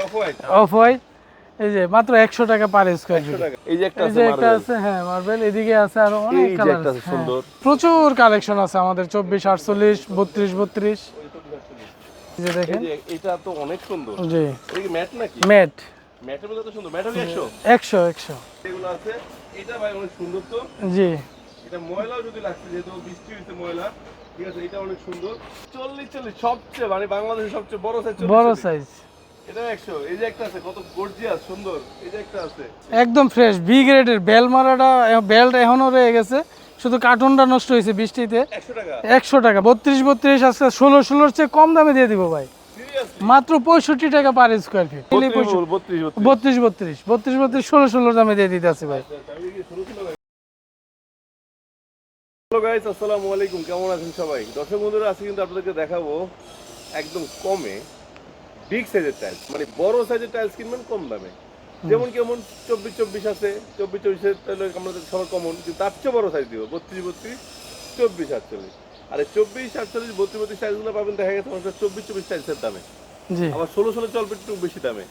Off white, এই যে মাত্র 100 টাকা পার স্কয়ার ফিট। এই যে একটা আছে হ্যাঁ মার্বেল, এদিকে আছে আরো অনেক কালার আছে সুন্দর, প্রচুর কালেকশন আছে আমাদের 24 48 32 32। এই যে দেখেন এটা তো অনেক সুন্দর। জি এটা কি ম্যাট নাকি? ম্যাট, ম্যাটের মধ্যে তো সুন্দর। ম্যাট হবে 100 100। এগুলো আছে। এটা ভাই অনেক সুন্দর তো। জি এটা ময়লাও যদি লাগছে, যেহেতু বৃষ্টি হইছে ময়লা, ঠিক আছে। এটা অনেক সুন্দর। 40 সবচেয়ে মানে বাংলাদেশের সবচেয়ে বড় সাইজ, বড় সাইজ। এটা 100। এই যে একটা আছে কত গর্জিয়াস সুন্দর। এই যে একটা আছে একদম ফ্রেশ বি গ্রেডের, বেল মারাটা বেল্ট এখনো রয়ে গেছে, শুধু কার্টুনটা নষ্ট হয়েছে বৃষ্টিতে। 100 টাকা। 100 টাকা 32 32 আজকে 16 16 চেয়ে কম দামে দিয়ে দিব ভাই, মাত্র 65 টাকা পার স্কয়ার ফিট। 32 32 32 16 16 দামে দিয়ে দিতে আছে ভাই। হ্যালো গাইস, আসসালামু আলাইকুম। কেমন আছেন সবাই? দর্শক বন্ধুরা, আজকে কিন্তু আপনাদেরকে দেখাবো একদম কমে বিগ সাইজের টাইলস, মানে বড় সাইজের টাইলস কিনবেন কম দামে। যেমন কেমন 24 24 আছে, 24 24 এর টাইল আমাদের সবার কমন, কিন্তু তার চেয়ে বড় সাইজ দিব 32 32 24 48। আর এই 24 48 32 32 সাইজগুলো পাবেন দেখা গেছে আমাদের 24 24 টাইলসের দামে, জি আবার 16 16 চলবে একটু বেশি দামে,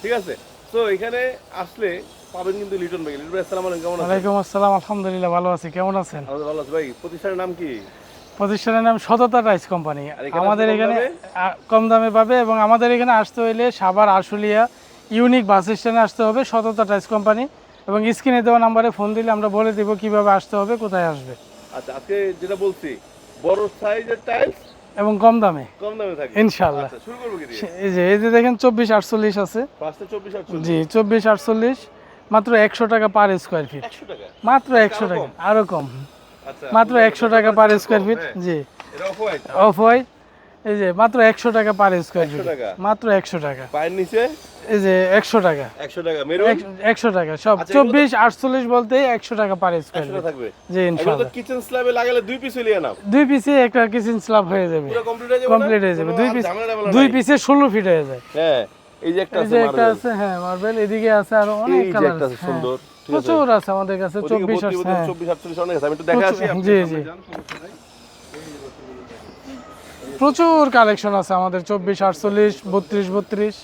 ঠিক আছে। তো এখানে আসলে পাবেন কিন্তু লিটন ভাই। লিটন ভাই আসসালামু আলাইকুম, কেমন আছেন? ওয়ালাইকুম আসসালাম, আলহামদুলিল্লাহ ভালো আছি, কেমন আছেন? আমাদের ভালো আছে ভাই। প্রতিষ্ঠানের নাম কি? প্রতিষ্ঠানের নাম সততা টাইলস কোম্পানি। আমাদের কম এখানে দামে? কম দামে পাবে, এবং আমাদের এখানে আসতে হইলে সাভার আশুলিয়া ইউনিক বাস স্ট্যান্ডে আসতে হবে, সততা টাইলস কোম্পানি। এবং স্ক্রিনে দেওয়া নাম্বারে ফোন দিলে আমরা বলে দেব কিভাবে আসতে হবে, কোথায় আসবে। আচ্ছা, আজকে যেটা বলছি বড় সাইজের টাইলস এবং কম দামে কম দামে থাকে ইনশাআল্লাহ। আচ্ছা, শুরু করব কি দিয়ে? এই যে দেখেন 24 48 আছে। ফার্স্টে 24 48। জি 24 48 মাত্র 100 টাকা পার স্কয়ার ফিট। 100 টাকা মাত্র 100 টাকা, আরো কম, আচ্ছা মাত্র 100 টাকা পার স্কয়ার ফিট। জি এটা অফ হোয়াইট। অফ হোয়াইট, এই যে মাত্র 100 টাকা পার স্কয়ার ফিট, 100 টাকা মাত্র 100 টাকা। পায়ের নিচে এই যে 100 টাকা, 100 টাকা মেরুন 100 টাকা সব। আচ্ছা, 24 48 বলতে 100 টাকা পার স্কয়ার 100 ফিট। টাকা থাকবে। জি এগুলো তো ইনশাআল্লাহ। কিচেন স্ল্যাবে লাগালে দুই পিস লিয়ে নাও, দুই পিসে একটা কিচেন স্ল্যাব হয়ে যাবে, পুরো কমপ্লিট হয়ে যাবে। কমপ্লিট হয়ে যাবে। দুই পিস, ঝামেলা দুই পিসে 16 ফিট হয়ে যায়। হ্যাঁ, এই যে একটা এই আছে যে একটা মার্বেল, আছে হ্যাঁ মার্বেল, এদিকে আছে আরো অনেক এই যে কালার একটা আছে আছে সুন্দর, ঠিক আছে। প্রচুর আছে আমাদের কাছে। 24 24 হ্যাঁ 24 48 অনেক আছে। আমি একটু দেখে আসি। আপনি জি সামনে জি যান, সমস্যা নাই। প্রচুর কালেকশন আছে আমাদের 24 48 32 32।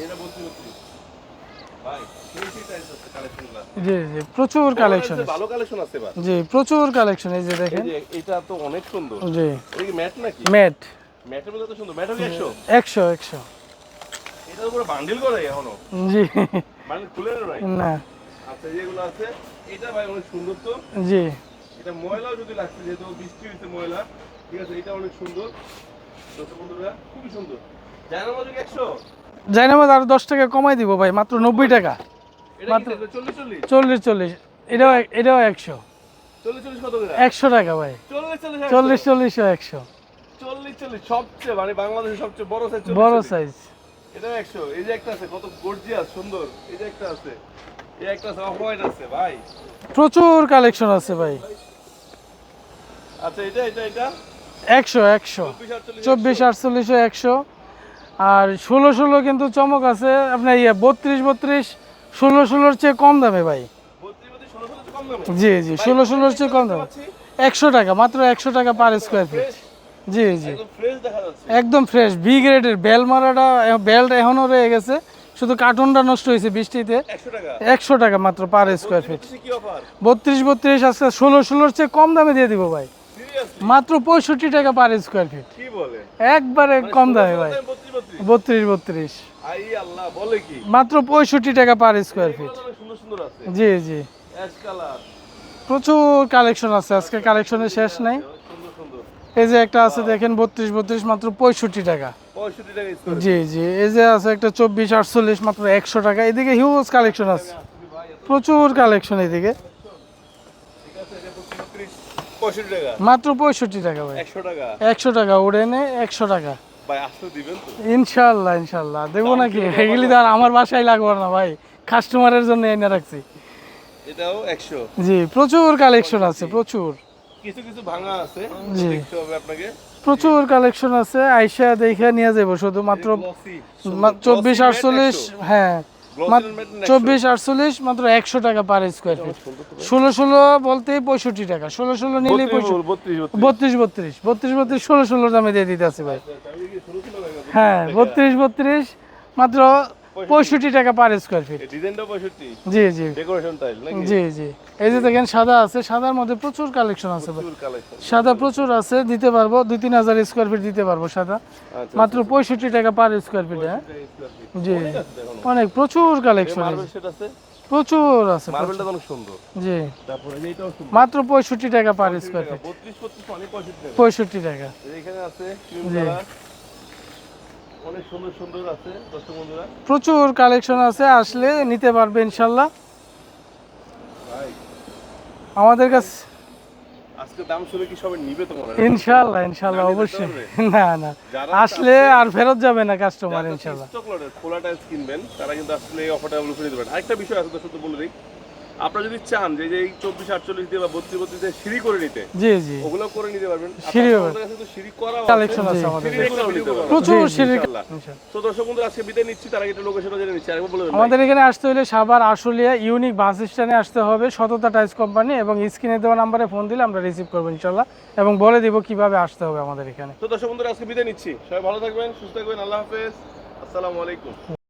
এইটা 32 32 ভাই, এই টাইলস আছে কালেকশনগুলো। জি জি প্রচুর কালেকশন আছে। ভালো কালেকশন আছে এবার। জি প্রচুর কালেকশন। এই যে দেখেন, এই যে এটা তো অনেক সুন্দর। জি এটা কি ম্যাট নাকি? ম্যাট, ম্যাটের মধ্যে তো সুন্দর। ম্যাট হবে 100। 100 এটা তো পুরো বান্ডিল করে এখনো, জি বান্ডিল খুলে নাই। না আচ্ছা, যেগুলো আছে এটা ভাই অনেক সুন্দর তো। জি এটা ময়লাও যদি লাগছে, যেহেতু বৃষ্টি হইছে ময়লা, ঠিক আছে। এটা অনেক সুন্দর। দর্শক বন্ধুরা, খুবই সুন্দর। জায়নামাজ 100। জায়নামাজ আরো 10 টাকা কমাই দিব ভাই, মাত্র 90 টাকা। এটা মাত্র কি 40 40 40 40, এটাও 100। 40 40 কত করে? 100 টাকা ভাই, 40 40 40 40 100 40 40 সবচেয়ে মানে বাংলাদেশের সবচেয়ে বড় সাইজ। বড় সাইজ। এটা 100। এই যে একটা আছে কত গর্জিয়াস সুন্দর। এই যে একটা আছে, এই একটা আছে অফ হোয়াইট আছে ভাই। প্রচুর কালেকশন আছে ভাই। আচ্ছা, এটা এটা এটা 100 24 48 100। আর 16 16 কিন্তু চমক আছে আপনার, 32 32 16 16 চেয়ে কম দামে ভাই। 32 16 16 কম দামে। জি জি 16 16 চেয়ে কম দামে। 100 টাকা, মাত্র 100 টাকা পার স্কয়ার ফিট। জি জি একদম ফ্রেশ দেখা যাচ্ছে। একদম ফ্রেশ বি গ্রেডের, বেল মারাটা বেল্ট এখনো রয়ে গেছে, শুধু কার্টুনটা নষ্ট হয়েছে বৃষ্টিতে। 100 টাকা। 100 টাকা মাত্র পার স্কয়ার ফিট। কি অফার? 32 32 আজকে 16 16 চেয়ে কম দামে দিয়ে দিব ভাই, সিরিয়াসলি মাত্র 65 টাকা পার স্কয়ার ফিট। কি বলে? একবারে কম দামে ভাই। 32 32 আই আল্লাহ, বলে কি? মাত্র 65 টাকা পার স্কয়ার ফিট। অনেক সুন্দর সুন্দর আছে। জি জি অ্যাশ কালার, প্রচুর কালেকশন আছে, আজকে কালেকশনের শেষ নাই। সুন্দর সুন্দর। এই যে একটা আছে দেখেন 32 32 মাত্র 65 টাকা। 65 টাকা স্কয়ার। জি জি এই যে আছে একটা 24 48 মাত্র 100 টাকা। এদিকে হিউজ কালেকশন আছে, প্রচুর কালেকশন এদিকে। ঠিক আছে, এটা 32 65 টাকা। মাত্র 65 টাকা ভাই, 100 টাকা। 100 টাকা উড়েনে 100 টাকা। ভাই আসলে দিবেন তো? ইনশাআল্লাহ ইনশাআল্লাহ দেবো নাকি, এগুলি তো আর আমার বাসায় লাগবে না ভাই, কাস্টমারের জন্য এনে রাখছি। এটাও 100। জি প্রচুর কালেকশন আছে, প্রচুর কিছু কিছু ভাঙা আছে, জি। দেখতে হবে আপনাকে। প্রচুর কালেকশন আছে, আইসা দেখে নিয়ে যাবো শুধু। মাত্র গ্লসি 24 48 হ্যাঁ 24 48 মাত্র 100 টাকা পার স্কয়ার ফিট। 16 16 বলতে 65 টাকা, 16 16 নিলে 32 32 32 32 16 16 দামে দিয়ে দিতে আছে ভাই। হ্যাঁ 32 32 মাত্র 65 টাকা পার স্কোয়ার ফিট। এই ডিজাইনটা 65, জি জি ডেকোরেশন টাইল নাকি? জি জি। এই যে দেখেন সাদা আছে, সাদার মধ্যে প্রচুর কালেকশন আছে ভাই। প্রচুর কালেকশন। সাদা প্রচুর আছে, দিতে পারবো 2-3 হাজার স্কোয়ার ফিট দিতে পারবো সাদা, আচ্ছা, মাত্র 65 টাকা পার স্কোয়ার ফিট। হ্যাঁ জি, অনেক আছে দেখুন। অনেক প্রচুর কালেকশন মার্বেল আছে, সেট আছে, প্রচুর আছে। মার্বেলটা অনেক সুন্দর। জি, তারপরে এইটাও সুন্দর, মাত্র 65 টাকা পার স্কোয়ার ফিট। 32 35 মানে 65 টাকা। 65 টাকা। এখানে আছে ক্রিম জি। কালার, অনেক সুন্দর সুন্দর আছে দর্শক বন্ধুরা। প্রচুর কালেকশন আছে, আসলে নিতে পারবে ইনশাল্লাহ ভাই আমাদের কাছে। আজকে দাম শুনে কি সবাই নিবে তো মনে হয়? ইনশাল্লাহ ইনশাল্লাহ না নিতে অবশ্যই। পারবে? না না, যারা আসলে আর ফেরত যাবে না কাস্টমার যারা ইনশাল্লাহ। স্টক লটের খোলা টাইলস কিনবেন তারা কিন্তু আসলে এই অফারটা আপনি করে দিবেন। আরেকটা বিষয় আছে দর্শক বলে দিই, আপনারা যদি চান যে এই 24 48 দিয়ে বা 32 32 দিয়ে সিঁড়ি করে নিতে, জি জি, ওগুলো করে নিতে পারবেন। সিঁড়ি আমাদের কাছে তো সিঁড়ি করা কালেকশন আছে আমাদের কাছে। প্রচুর সিঁড়ির কালেকশন। তো দর্শক বন্ধুরা আজকে বিদায় নিচ্ছি, তার আগে একটা লোকেশনও জেনে নিচ্ছি, আরেকবার বলে দেন। আমাদের এখানে আসতে হলে সাভার আশুলিয়া ইউনিক বাস স্ট্যান্ডে আসতে হবে, সততা টাইলস কোম্পানি, এবং স্ক্রিনে দেওয়া নাম্বারে ফোন দিলে আমরা রিসিভ করবো ইনশাল্লাহ, এবং বলে দিব কিভাবে আসতে হবে আমাদের এখানে। তো দর্শক বন্ধুরা আজকে বিদায় নিচ্ছি, সবাই ভালো থাকবেন, সুস্থ থাকবেন, আল্লাহ হাফেজ, আসসালামু আলাইকুম।